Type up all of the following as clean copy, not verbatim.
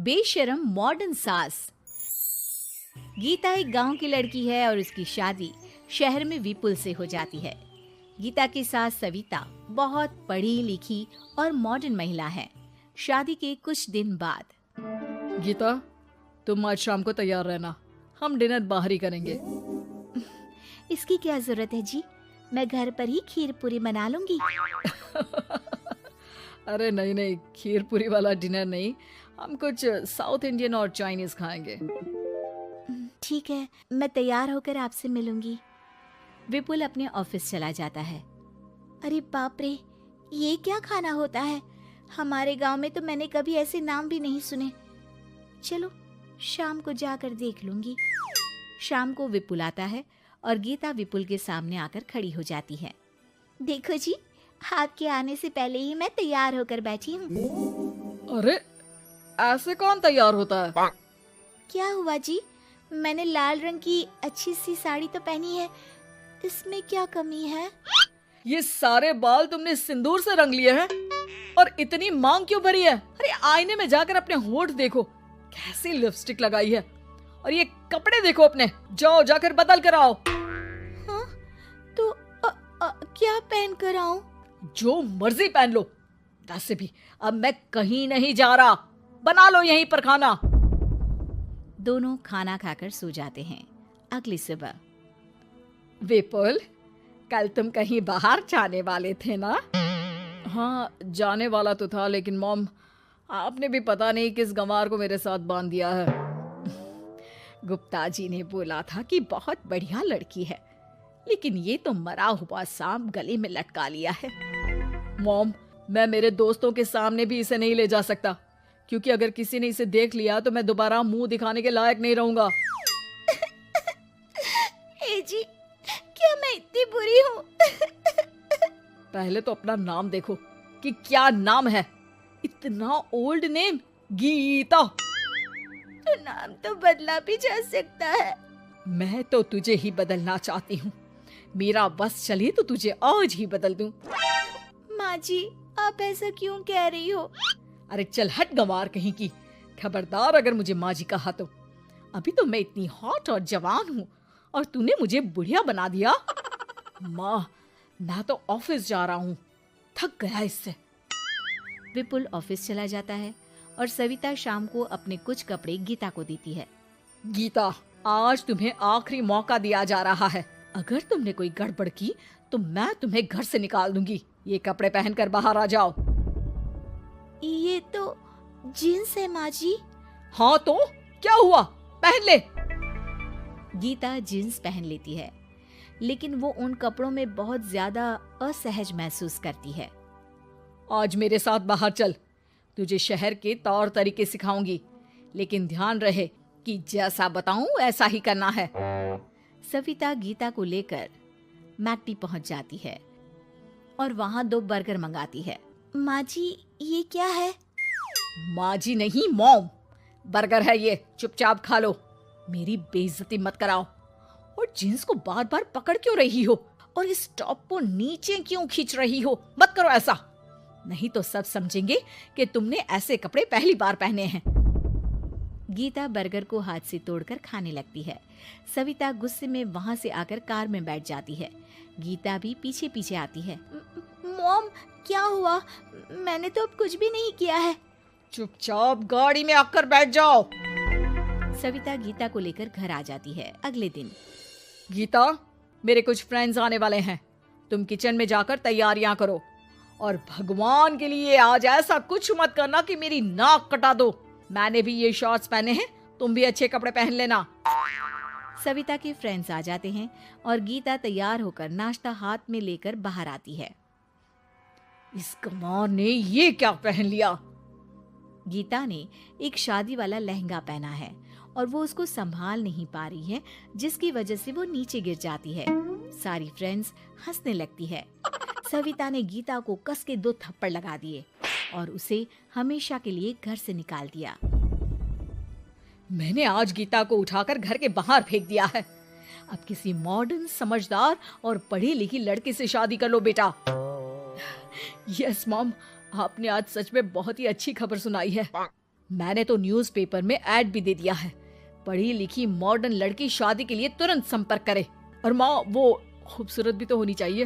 बेशरम मॉडर्न सास। गीता एक गांव की लड़की है और उसकी शादी शहर में विपुल से हो जाती है। गीता की सास सविता बहुत पढ़ी लिखी और मॉडर्न महिला है। शादी के कुछ दिन बाद, गीता, तुम आज शाम को तैयार रहना, हम डिनर बाहर ही करेंगे। इसकी क्या जरूरत है जी, मैं घर पर ही खीर पूरी बना लूंगी। अरे नहीं नहीं, खीर पूरी वाला डिनर नहीं, हम कुछ साउथ इंडियन और चाइनीज खाएंगे। ठीक है, मैं तैयार होकर आपसे मिलूंगी। विपुल अपने ऑफिस चला जाता है। अरे बाप रे, ये क्या खाना होता है? हमारे गांव में तो मैंने कभी ऐसे नाम भी नहीं सुने। चलो शाम को जाकर देख लूंगी। शाम को विपुल आता है और गीता विपुल के सामने आकर खड़ी हो जाती है। देखो जी, आपके आने से पहले ही मैं तैयार होकर बैठी हूँ। अरे ऐसे कौन तैयार होता है? क्या हुआ जी? मैंने लाल रंग की अच्छी सी साड़ी तो पहनी है, इसमें क्या कमी है? ये सारे बाल तुमने सिंदूर से रंग लिए हैं और इतनी मांग क्यों भरी है? अरे आईने में जाकर अपने होंठ देखो, कैसी लिपस्टिक लगाई है। और ये कपड़े देखो अपने, जाओ जाकर बदल कर आओ। हाँ, तो क्या पहन कर आऊं? जो मर्जी पहन लो। वैसे भी अब मैं कहीं नहीं जा रहा, बना लो यहीं पर खाना। दोनों खाना खाकर सो जाते हैं। अगली सुबह, विपुल, कल तुम कहीं बाहर जाने वाले थे ना? हाँ, जाने वाला तो था, लेकिन मॉम, आपने भी पता नहीं किस गंवार को मेरे साथ बांध दिया है। गुप्ता जी ने बोला था कि बहुत बढ़िया लड़की है, लेकिन ये तो मरा हुआ सांप गले में लटका लिया है। मॉम, मैं मेरे दोस्तों के सामने भी इसे नहीं ले जा सकता, क्योंकि अगर किसी ने इसे देख लिया तो मैं दोबारा मुंह दिखाने के लायक नहीं रहूंगा। ए जी, क्या मैं इतनी बुरी हूँ? पहले तो अपना नाम देखो कि क्या नाम है। इतना ओल्ड नेम, गीता। तो नाम तो बदला भी जा सकता है। मैं तो तुझे ही बदलना चाहती हूँ। मेरा बस चले तो तुझे आज ही बदल दूं। माँ जी, आप ऐसा क्यों कह रही हो? अरे चल हट गंवार कहीं की, खबरदार अगर मुझे माँ जी कहा तो। अभी तो मैं इतनी हॉट और जवान हूँ और तूने मुझे बुढ़िया बना दिया। माँ, मैं तो ऑफिस जा रहा हूँ, थक गया इससे। विपुल ऑफिस चला जाता है और सविता शाम को अपने कुछ कपड़े गीता को देती है। गीता, आज तुम्हें आखिरी मौका दिया जा रहा है। अगर तुमने कोई गड़बड़ की तो मैं तुम्हें घर से निकाल दूंगी। ये कपड़े पहनकर बाहर आ जाओ। ये तो जींस है माँ जी। हाँ तो क्या हुआ, पहन ले। गीता जींस पहन लेती है, लेकिन वो उन कपड़ों में बहुत ज्यादा असहज महसूस करती है। आज मेरे साथ बाहर चल, तुझे शहर के तौर तरीके सिखाऊंगी, लेकिन ध्यान रहे कि जैसा बताऊं ऐसा ही करना है। सविता गीता को लेकर मैकडी पहुंच जाती है और वहां 2 बर्गर मंगाती है। माँ जी, ये क्या है? माँ जी नहीं मॉम, बर्गर है ये, चुपचाप खा लो, मेरी बेइज्जती मत कराओ। और जींस को बार बार पकड़ क्यों रही हो और इस टॉप को नीचे क्यों खींच रही हो? मत करो ऐसा, नहीं तो सब समझेंगे कि तुमने ऐसे कपड़े पहली बार पहने हैं। गीता बर्गर को हाथ से तोड़कर खाने लगती है। सविता गुस्से में वहां से आकर कार में बैठ जाती है। गीता भी पीछे पीछे आती है। मॉम, क्या हुआ? मैंने तो अब कुछ भी नहीं किया है। चुपचाप गाड़ी में आकर बैठ जाओ। सविता गीता को लेकर घर आ जाती है। अगले दिन, गीता, मेरे कुछ फ्रेंड्स आने वाले हैं, तुम किचन में जाकर तैयारियां करो। और भगवान के लिए आज ऐसा कुछ मत करना कि मेरी नाक कटा दो। मैंने भी ये शॉर्ट्स पहने हैं, तुम भी अच्छे कपड़े पहन लेना। सविता के फ्रेंड्स आ जाते हैं और गीता तैयार होकर नाश्ता हाथ में लेकर बाहर आती है। इस कमार ने ये क्या पहन लिया? गीता ने एक शादी वाला लहंगा पहना है और वो उसको संभाल नहीं पा रही है, जिसकी वजह से वो नीचे गिर जाती है। सारी फ्रेंड्स हंसने लगती है। सविता ने गीता को कस के 2 थप्पड़ लगा दिए और उसे हमेशा के लिए घर से निकाल दिया। मैंने आज गीता को उठाकर घर के बाहर फेंक दिया है। अब किसी मॉडर्न, समझदार और पढ़ी लिखी लड़की से शादी कर लो बेटा। यस मॉम, आपने आज सच में बहुत ही अच्छी खबर सुनाई है। मैंने तो न्यूज़पेपर में ऐड भी दे दिया है, पढ़ी लिखी मॉडर्न लड़की शादी के लिए तुरंत संपर्क करे। और माँ, वो खूबसूरत भी तो होनी चाहिए।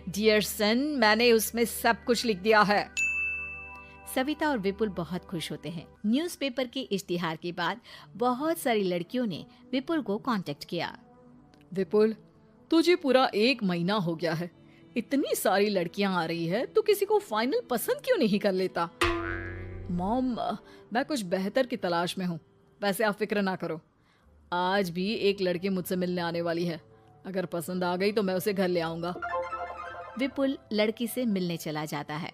डियर सन, मैंने उसमें सब कुछ लिख दिया है। सविता और विपुल बहुत खुश होते हैं। न्यूज़पेपर के इश्तिहार के बाद बहुत सारी लड़कियों ने विपुल को कांटेक्ट किया। विपुल, तुझे पूरा 1 महीना हो गया है, इतनी सारी लड़कियां आ रही है, तू किसी को फाइनल पसंद क्यों नहीं कर लेता? मॉम, मैं कुछ बेहतर की तलाश में हूँ। वैसे आप फिक्र ना करो, आज भी एक लड़की मुझसे मिलने आने वाली है। अगर पसंद आ गई तो मैं उसे घर ले आऊंगा। विपुल लड़की से मिलने चला जाता है।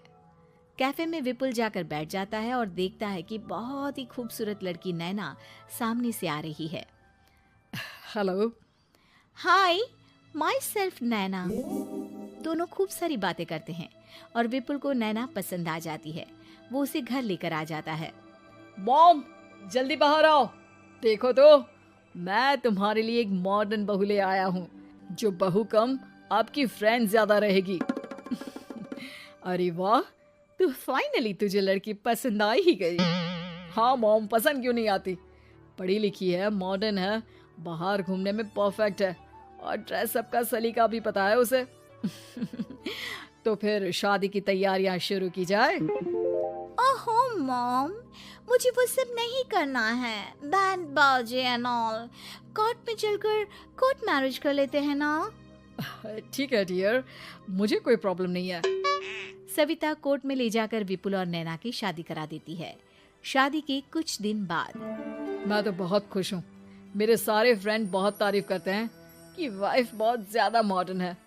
कैफे में विपुल जाकर बैठ जाता है और देखता है कि बहुत ही खूबसूरत लड़की नैना सामने से आ रही है। हेलो। हाय, माई सेल्फ नैना। दोनों खूब सारी बातें करते हैं और विपुल को नैना पसंद आ जाती है। वो उसे घर लेकर आ जाता है। मॉम, जल्दी बाहर आओ। देखो तो, मैं तुम्हारे लिए एक मॉडर्न बहू ले आया हूँ, जो बहू कम आपकी फ्रेंड ज्यादा रहेगी। अरे वाह, तो फाइनली तुझे लड़की पसंद आ ही गई। हाँ मॉम, पसंद क्यों नहीं आती? पढ़ी लिखी है, मॉडर्न है, बाहर घूमने में परफेक्ट है और ड्रेसअप का सलीका भी पता है उसे। तो फिर शादी की तैयारियां शुरू की जाए। ओहो मॉम, मुझे वो सब नहीं करना है। बैंड बाजे एंड ऑल। कोर्ट में चलकर कोर्ट मैरिज कर लेते हैं ना। ठीक है डियर, मुझे कोई प्रॉब्लम नहीं है। सविता कोर्ट में ले जाकर विपुल और नैना की शादी करा देती है। शादी के कुछ दिन बाद मैं तो बहुत खुश हूँ। मेरे सारे फ्रेंड बहुत तारीफ करते हैं कि वाइफ बहुत ज्यादा मॉडर्न है।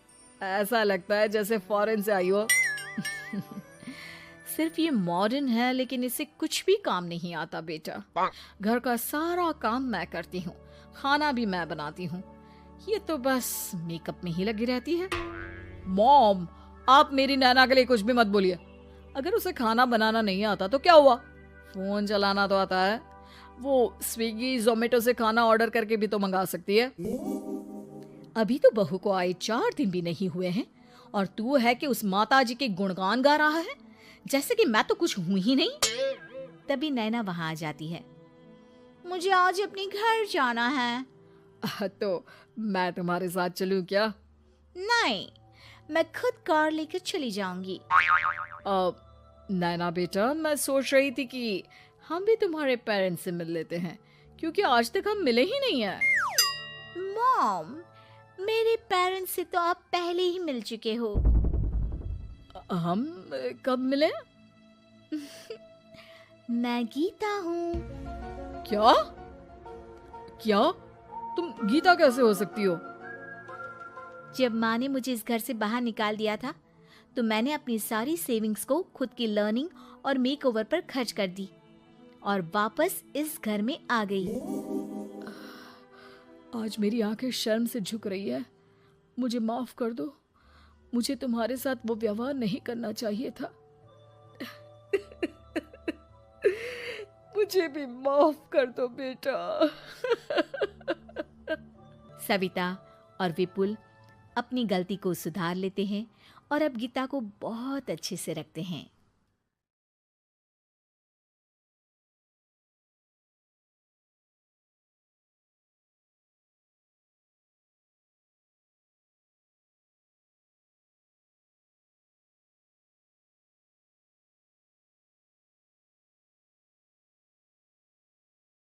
ऐसा लगता है जैसे फॉरेन से आई हो। सिर्फ ये मॉडर्न है, लेकिन इसे कुछ भी काम नहीं आता बेटा। घर का सारा काम मैं करती हूँ, खाना भी मैं बनाती हूँ। ये तो बस मेकअप में ही लगी रहती है। मॉम, आप मेरी नैना के लिए कुछ भी मत बोलिए। अगर उसे खाना बनाना नहीं आता तो क्या हुआ, फोन चलाना तो आता है। वो स्विगी जोमेटो से खाना ऑर्डर करके भी तो मंगा सकती है। अभी तो बहू को आए 4 दिन भी नहीं हुए हैं और तू है कि उस माता जी के गुणगान गा रहा है, जैसे कि मैं तो कुछ हूं ही नहीं। तभी नैना वहां आ जाती है। मुझे आज अपने घर जाना है। तो मैं तुम्हारे साथ चलूं क्या? नहीं, मैं खुद कार लेकर चली जाऊंगी। नैना बेटा, मैं सोच रही थी कि हम भी तुम्हारे पेरेंट्स से मिल लेते हैं, क्योंकि आज तक हम मिले ही नहीं हैं। मॉम, मेरे पेरेंट्स से तो आप पहले ही मिल चुके हो। हम कब मिले? मैं गीता हूँ। क्या? क्या? तुम गीता कैसे हो सकती हो? जब माँ ने मुझे इस घर से बाहर निकाल दिया था, तो मैंने अपनी सारी सेविंग्स को खुद की लर्निंग और मेकओवर पर खर्च कर दी और वापस इस घर में आ गई। आज मेरी आंखें शर्म से झुक रही है। मुझे माफ कर दो। मुझे तुम्हारे साथ वो व्यवहार नहीं करना चाहिए था। मुझे भी माफ कर दो बेटा। सविता और विपुल अपनी गलती को सुधार लेते हैं और अब गीता को बहुत अच्छे से रखते हैं।